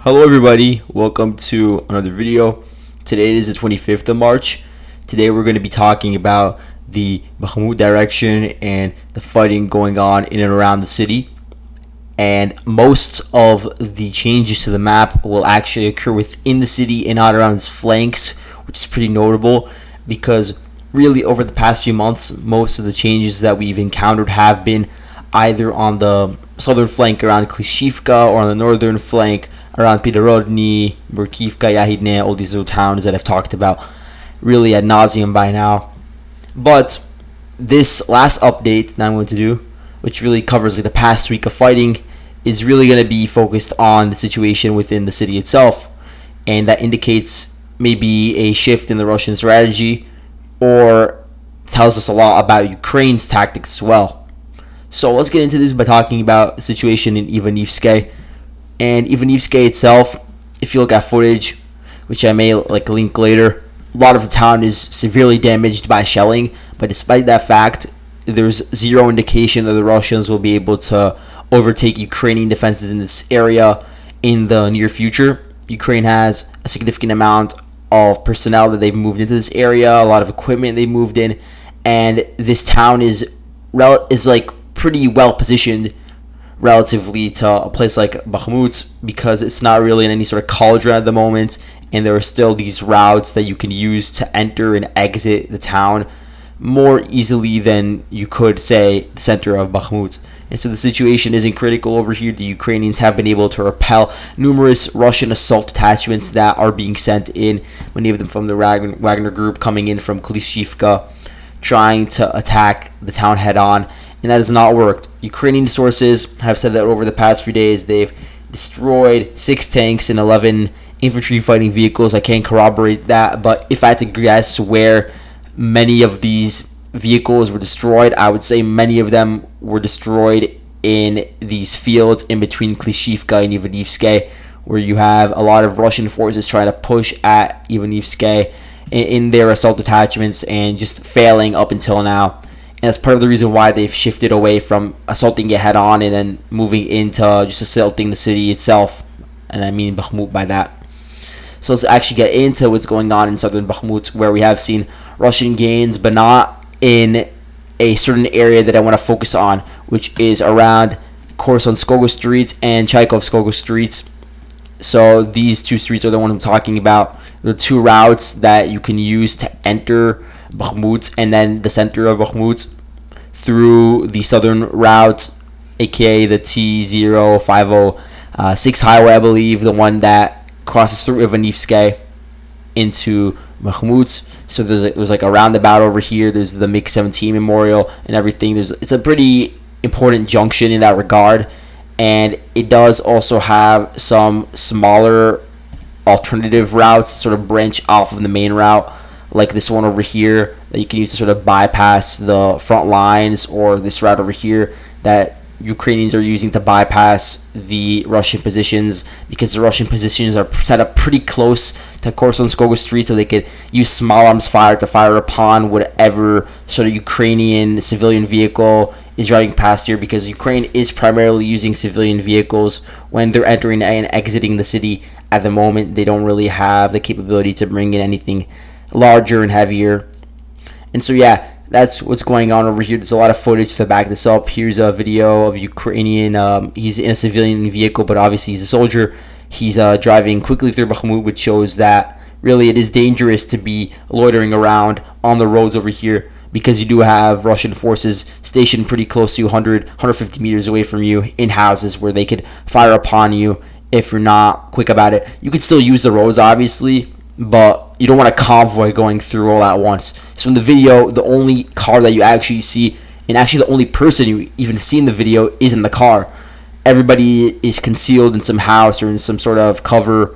Hello everybody, welcome to another video. Today is the 25th of March. Today we're going to be talking about the Bakhmut direction and the fighting going on in and around the city. And most of the changes to the map will actually occur within the city and not around its flanks, which is pretty notable because really over the past few months, most of the changes that we've encountered have been either on the southern flank around Klishivka or on the northern flank around Pidorodny, Burkivka, Yahidne, all these little towns that I've talked about really ad nauseum by now. But this last update that I'm going to do, which really covers like the past week of fighting, is really going to be focused on the situation within the city itself, and that indicates maybe a shift in the Russian strategy or tells us a lot about Ukraine's tactics as well. So let's get into this by talking about the situation in Ivanivske. And Ivanivske itself, if you look at footage, which I may link later, a lot of the town is severely damaged by shelling. But despite that fact, there's zero indication that the Russians will be able to overtake Ukrainian defenses in this area in the near future. Ukraine has a significant amount of personnel that they've moved into this area, a lot of equipment they moved in, and this town is pretty well positioned relatively to a place like Bakhmut because it's not really in any sort of cauldron at the moment, and there are still these routes that you can use to enter and exit the town more easily than you could, say, the center of Bakhmut. And so the situation isn't critical over here. The Ukrainians have been able to repel numerous Russian assault detachments that are being sent in, many of them from the Wagner group coming in from Klishivka, trying to attack the town head-on, and that has not worked. Ukrainian sources have said that over the past few days they've destroyed 6 tanks and 11 infantry fighting vehicles. I can't corroborate that, but if I had to guess where many of these vehicles were destroyed, I would say many of them were destroyed in these fields in between Klishivka and Ivanivske, where you have a lot of Russian forces trying to push at Ivanivske in their assault detachments and just failing up until now. And that's part of the reason why they've shifted away from assaulting it head on and then moving into just assaulting the city itself. And I mean Bakhmut by that. So let's actually get into what's going on in southern Bakhmut, where we have seen Russian gains, but not in a certain area that I want to focus on, which is around Korsonskogo streets and Chaikovskogo streets. So these two streets are the ones I'm talking about. The two routes that you can use to enter Bakhmut and then the center of Bakhmut through the southern route, aka the T0506 highway, I believe, the one that crosses through Ivanivske into Bakhmut. So there's like a roundabout over here. There's the MiG-17 memorial and everything. It's a pretty important junction in that regard, and it does also have some smaller alternative routes sort of branch off of the main route, like this one over here that you can use to sort of bypass the front lines, or this route over here that Ukrainians are using to bypass the Russian positions, because the Russian positions are set up pretty close to Korsonskogo Street, so they could use small arms fire to fire upon whatever sort of Ukrainian civilian vehicle is driving past here, because Ukraine is primarily using civilian vehicles when they're entering and exiting the city. At the moment, they don't really have the capability to bring in anything larger and heavier. And so yeah, that's what's going on over here. There's a lot of footage to back this up. Here's a video of Ukrainian. He's in a civilian vehicle, but obviously he's a soldier. He's driving quickly through Bakhmut, which shows that really it is dangerous to be loitering around on the roads over here, because you do have Russian forces stationed pretty close to you, 150 meters away from you, in houses where they could fire upon you if you're not quick about it. You could still use the roads, obviously, but you don't want a convoy going through all at once. So in the video, the only car that you actually see, and actually the only person you even see in the video, is in the car. Everybody is concealed in some house or in some sort of cover,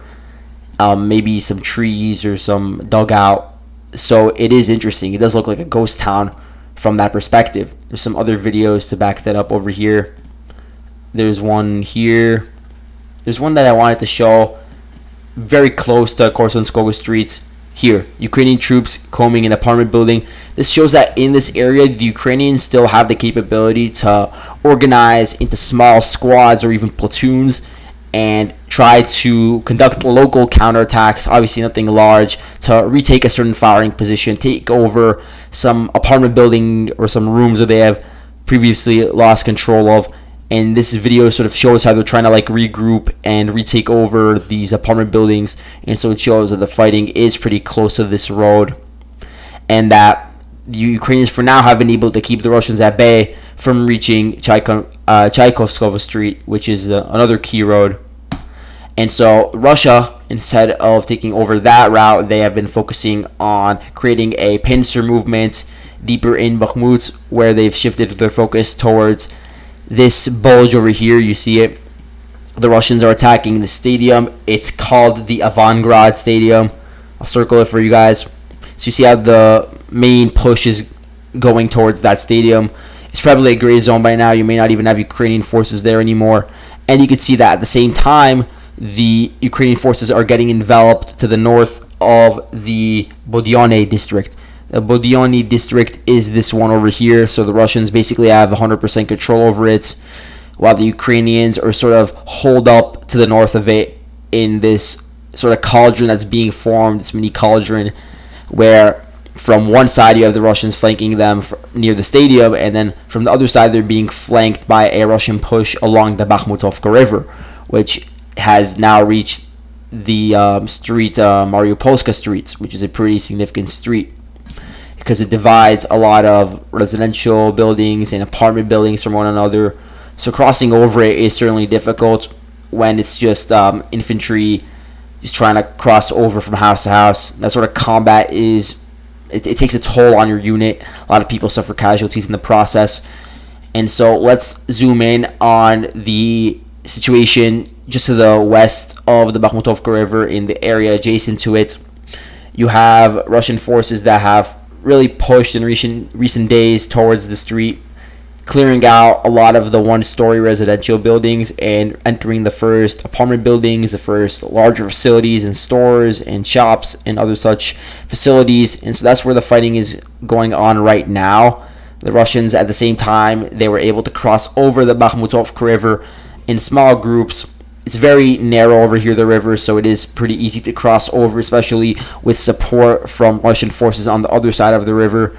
maybe some trees or some dugout. So it is interesting. It does look like a ghost town from that perspective. There's some other videos to back that up over here. There's one here. There's one that I wanted to show very close to Korsonskogo streets. Here, Ukrainian troops combing an apartment building. This shows that in this area, the Ukrainians still have the capability to organize into small squads or even platoons and try to conduct local counterattacks, obviously nothing large, to retake a certain firing position, take over some apartment building or some rooms that they have previously lost control of. And this video sort of shows how they're trying to like regroup and retake over these apartment buildings. And so it shows that the fighting is pretty close to this road, and that the Ukrainians for now have been able to keep the Russians at bay from reaching Tchaikovskaya Street, which is another key road. And so Russia, instead of taking over that route, they have been focusing on creating a pincer movement deeper in Bakhmut, where they've shifted their focus towards this bulge over here. You see it. The Russians are attacking the stadium. It's called the Avangard Stadium. I'll circle it for you guys. So you see how the main push is going towards that stadium. It's probably a gray zone by now. You may not even have Ukrainian forces there anymore. And you can see that at the same time, the Ukrainian forces are getting enveloped to the north of the Bodyone district. The Bodyone district is this one over here. So the Russians basically have 100% control over it, while the Ukrainians are sort of holed up to the north of it in this sort of cauldron that's being formed, this mini cauldron, where from one side you have the Russians flanking them near the stadium, and then from the other side they're being flanked by a Russian push along the Bakhmutovka River, which has now reached the street, Mariupolska Street, which is a pretty significant street because it divides a lot of residential buildings and apartment buildings from one another. So crossing over it is certainly difficult when it's just infantry just trying to cross over from house to house. That sort of combat is, it takes a toll on your unit. A lot of people suffer casualties in the process. And so let's zoom in on the situation just to the west of the Bakhmutovka River, in the area adjacent to it. You have Russian forces that have really pushed in recent days towards the street, clearing out a lot of the one-story residential buildings and entering the first apartment buildings, the first larger facilities and stores and shops and other such facilities. And so that's where the fighting is going on right now. The Russians, at the same time, they were able to cross over the Bakhmutovka River in small groups. It's very narrow over here, the river, so it is pretty easy to cross over, especially with support from Russian forces on the other side of the river.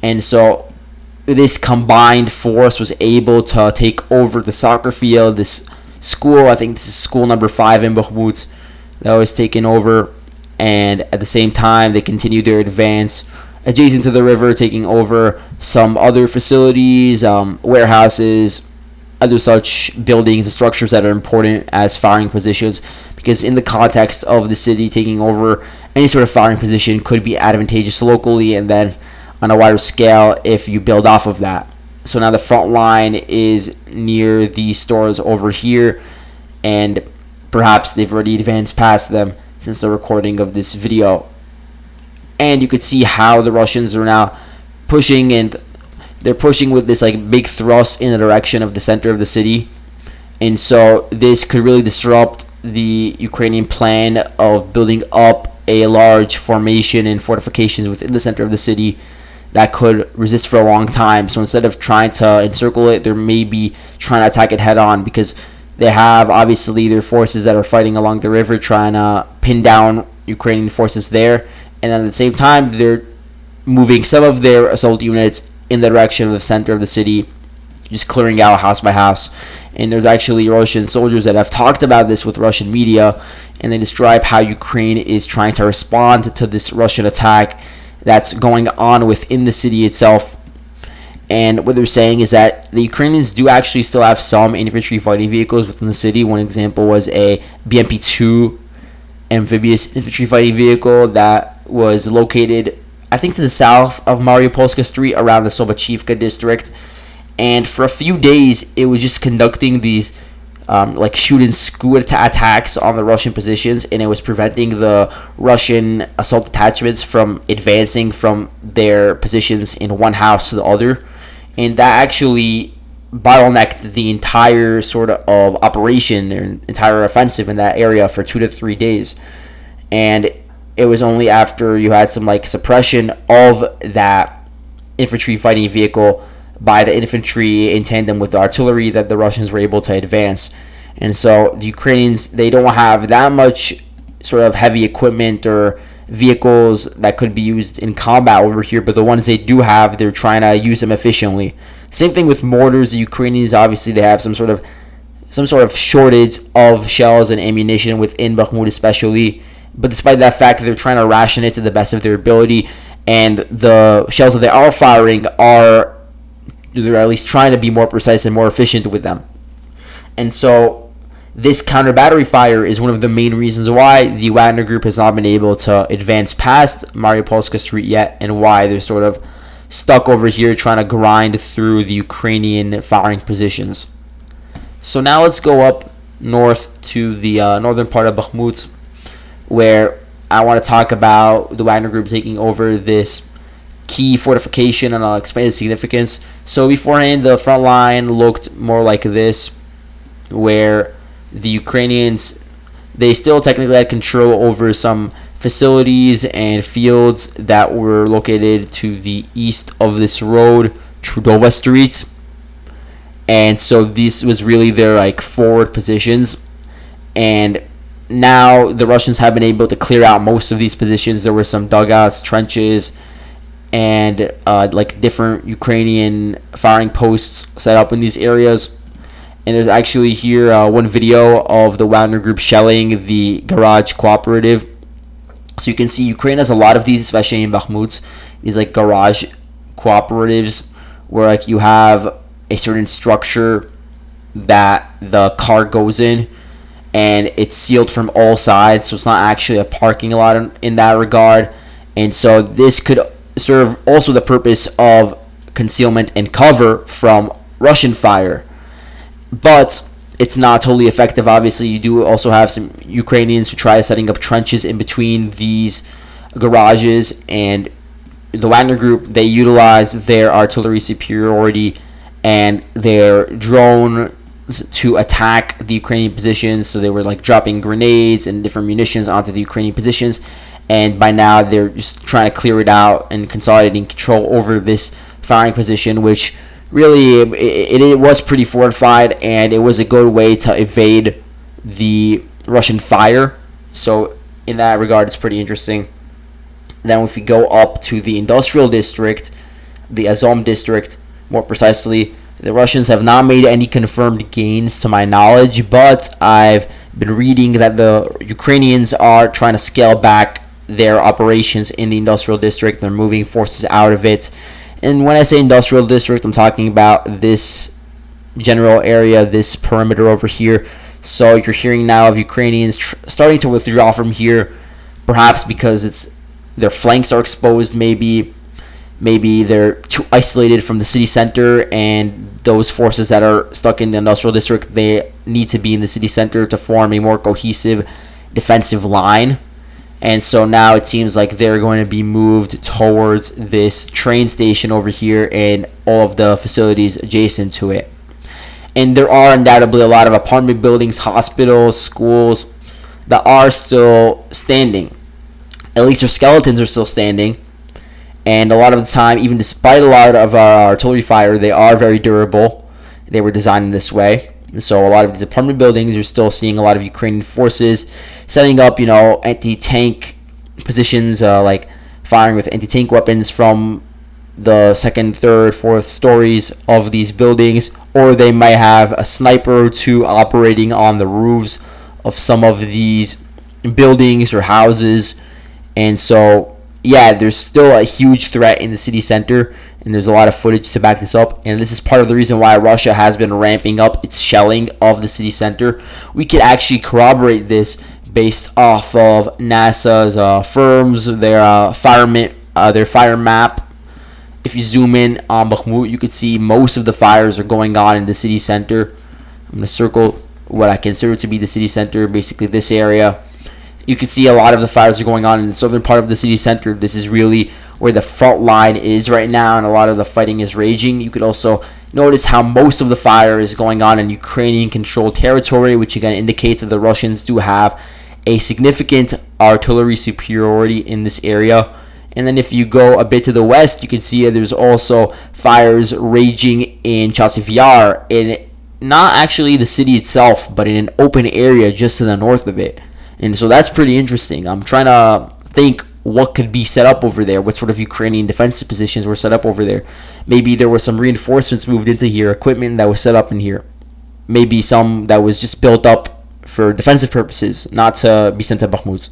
And so this combined force was able to take over the soccer field, this school. I think this is school number 5 in Bakhmut that was taken over. And at the same time, they continued their advance adjacent to the river, taking over some other facilities, warehouses, other such buildings and structures that are important as firing positions, because in the context of the city, taking over any sort of firing position could be advantageous locally and then on a wider scale if you build off of that. So now the front line is near these stores over here, and perhaps they've already advanced past them since the recording of this video. And you could see how the Russians are now pushing, and they're pushing with this like big thrust in the direction of the center of the city. And so this could really disrupt the Ukrainian plan of building up a large formation and fortifications within the center of the city that could resist for a long time. So instead of trying to encircle it, they're maybe trying to attack it head on, because they have obviously their forces that are fighting along the river trying to pin down Ukrainian forces there, and at the same time they're moving some of their assault units in the direction of the center of the city, just clearing out house by house. And there's actually Russian soldiers that have talked about this with Russian media, and they describe how Ukraine is trying to respond to this Russian attack that's going on within the city itself. And what they're saying is that the Ukrainians do actually still have some infantry fighting vehicles within the city. One example was a BMP-2 amphibious infantry fighting vehicle that was located, I think, to the south of Mariupolska Street, around the Sobachivka district. And for a few days, it was just conducting these like shoot and scoot attacks on the Russian positions, and it was preventing the Russian assault detachments from advancing from their positions in one house to the other. And that actually bottlenecked the entire sort of operation or entire offensive in that area for 2 to 3 days. And it was only after you had some like suppression of that infantry fighting vehicle by the infantry in tandem with the artillery that the Russians were able to advance. And so the Ukrainians, they don't have that much sort of heavy equipment or vehicles that could be used in combat over here, but the ones they do have, they're trying to use them efficiently. Same thing with mortars. The Ukrainians, obviously, they have some sort of shortage of shells and ammunition within Bakhmut especially, but despite that fact, they're trying to ration it to the best of their ability, and the shells that they are firing they're at least trying to be more precise and more efficient with them. And so this counter battery fire is one of the main reasons why the Wagner Group has not been able to advance past Mariupolska Street yet, and why they're sort of stuck over here trying to grind through the Ukrainian firing positions. So now let's go up north to the northern part of Bakhmut, where I want to talk about the Wagner Group taking over this key fortification, and I'll explain the significance. So beforehand, the front line looked more like this, where the Ukrainians, they still technically had control over some facilities and fields that were located to the east of this road, Trudova Street. And so this was really their forward positions, and now the Russians have been able to clear out most of these positions. There were some dugouts, trenches, and different Ukrainian firing posts set up in these areas. And there's actually here one video of the Wagner Group shelling the garage cooperative. So you can see Ukraine has a lot of these, especially in Bakhmut, these garage cooperatives where you have a certain structure that the car goes in, and it's sealed from all sides, so it's not actually a parking lot in that regard. And so this could serve also the purpose of concealment and cover from Russian fire, but it's not totally effective. Obviously, you do also have some Ukrainians who try setting up trenches in between these garages, and the Wagner Group, they utilize their artillery superiority and their drone to attack the Ukrainian positions. So they were dropping grenades and different munitions onto the Ukrainian positions, and by now they're just trying to clear it out and consolidating control over this firing position, which really it was pretty fortified, and it was a good way to evade the Russian fire. So in that regard, it's pretty interesting. Then if we go up to the industrial district, the Azom district, more precisely, the Russians have not made any confirmed gains to my knowledge, but I've been reading that the Ukrainians are trying to scale back their operations in the industrial district. They're moving forces out of it. And when I say industrial district, I'm talking about this general area, this perimeter over here. So you're hearing now of Ukrainians starting to withdraw from here, perhaps because their flanks are exposed, maybe they're too isolated from the city center, and those forces that are stuck in the industrial district, they need to be in the city center to form a more cohesive defensive line. And so now it seems like they're going to be moved towards this train station over here and all of the facilities adjacent to it. And there are undoubtedly a lot of apartment buildings, hospitals, schools that are still standing. At least their skeletons are still standing. And a lot of the time, even despite a lot of our artillery fire, they are very durable. They were designed in this way. And so a lot of these apartment buildings, you're still seeing a lot of Ukrainian forces setting up, anti-tank positions, firing with anti-tank weapons from the second, third, fourth stories of these buildings. Or they might have a sniper or two operating on the roofs of some of these buildings or houses. And so yeah, there's still a huge threat in the city center, and there's a lot of footage to back this up. And this is part of the reason why Russia has been ramping up its shelling of the city center. We could actually corroborate this based off of NASA's firms, their fire map. If you zoom in on Bakhmut, you could see most of the fires are going on in the city center. I'm going to circle what I consider to be the city center, basically this area. You can see a lot of the fires are going on in the southern part of the city center. This is really where the front line is right now, and a lot of the fighting is raging. You could also notice how most of the fire is going on in Ukrainian-controlled territory, which again indicates that the Russians do have a significant artillery superiority in this area. And then if you go a bit to the west, you can see there's also fires raging in Chasiv Yar, and not actually the city itself, but in an open area just to the north of it. And so that's pretty interesting. I'm trying to think what could be set up over there, what sort of Ukrainian defensive positions were set up over there. Maybe there were some reinforcements moved into here, equipment that was set up in here. Maybe some that was just built up for defensive purposes, not to be sent to Bakhmut.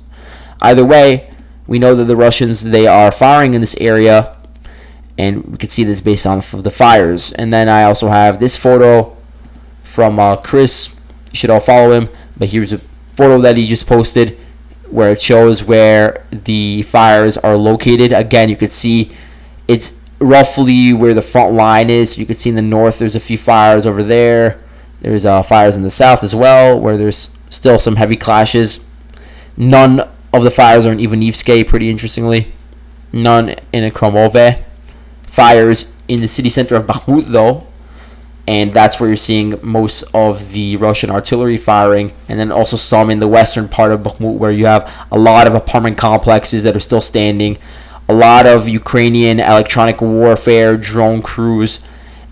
Either way, we know that the Russians, they are firing in this area, and we can see this based on the fires. And then I also have this photo from Chris. You should all follow him, but here's a photo that he just posted where it shows where the fires are located. Again, you could see it's roughly where the front line is. You can see in the north there's a few fires over there. There's fires in the south as well, where there's still some heavy clashes. None of the fires are in Ivanivske, pretty interestingly. None in Kromove. Fires in the city center of Bakhmut, though. And that's where you're seeing most of the Russian artillery firing. And then also some in the western part of Bakhmut, where you have a lot of apartment complexes that are still standing. A lot of Ukrainian electronic warfare, drone crews,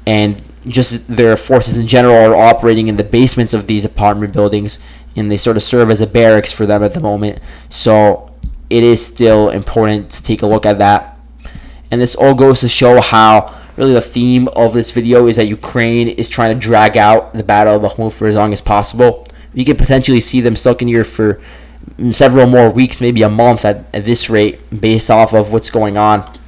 and just their forces in general are operating in the basements of these apartment buildings, and they sort of serve as a barracks for them at the moment. So it is still important to take a look at that. And this all goes to show how really the theme of this video is that Ukraine is trying to drag out the Battle of Bakhmut for as long as possible. We could potentially see them stuck in here for several more weeks, maybe a month at this rate, based off of what's going on.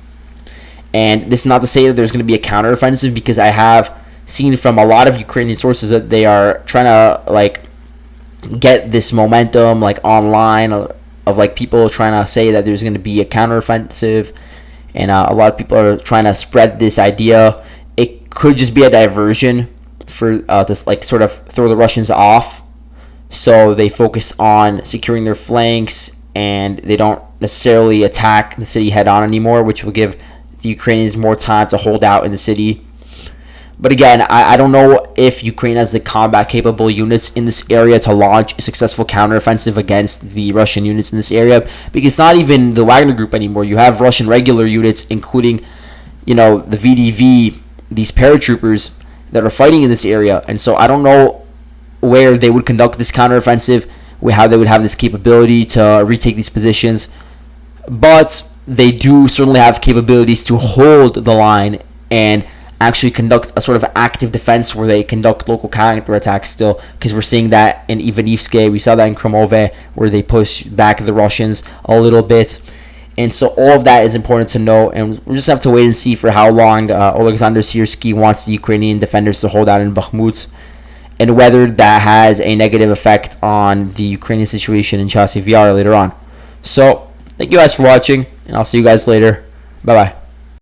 And this is not to say that there's going to be a counteroffensive, because I have seen from a lot of Ukrainian sources that they are trying to get this momentum online of people trying to say that there's going to be a counteroffensive, and a lot of people are trying to spread this idea. It could just be a diversion for to sort of throw the Russians off, so they focus on securing their flanks and they don't necessarily attack the city head on anymore, which will give the Ukrainians more time to hold out in the city. But again, I don't know if Ukraine has the combat capable units in this area to launch a successful counteroffensive against the Russian units in this area, because it's not even the Wagner group anymore. You have Russian regular units, including, the VDV, these paratroopers that are fighting in this area. And so I don't know where they would conduct this counteroffensive, how they would have this capability to retake these positions. But they do certainly have capabilities to hold the line and actually conduct a sort of active defense where they conduct local counterattacks still, because we're seeing that in Ivanivske, we saw that in Kromove, where they push back the Russians a little bit. And so all of that is important to know, and we'll just have to wait and see for how long Alexander Syrskyi wants the Ukrainian defenders to hold out in Bakhmut, and whether that has a negative effect on the Ukrainian situation in Chasiv Yar later on. So thank you guys for watching, and I'll see you guys later. Bye bye.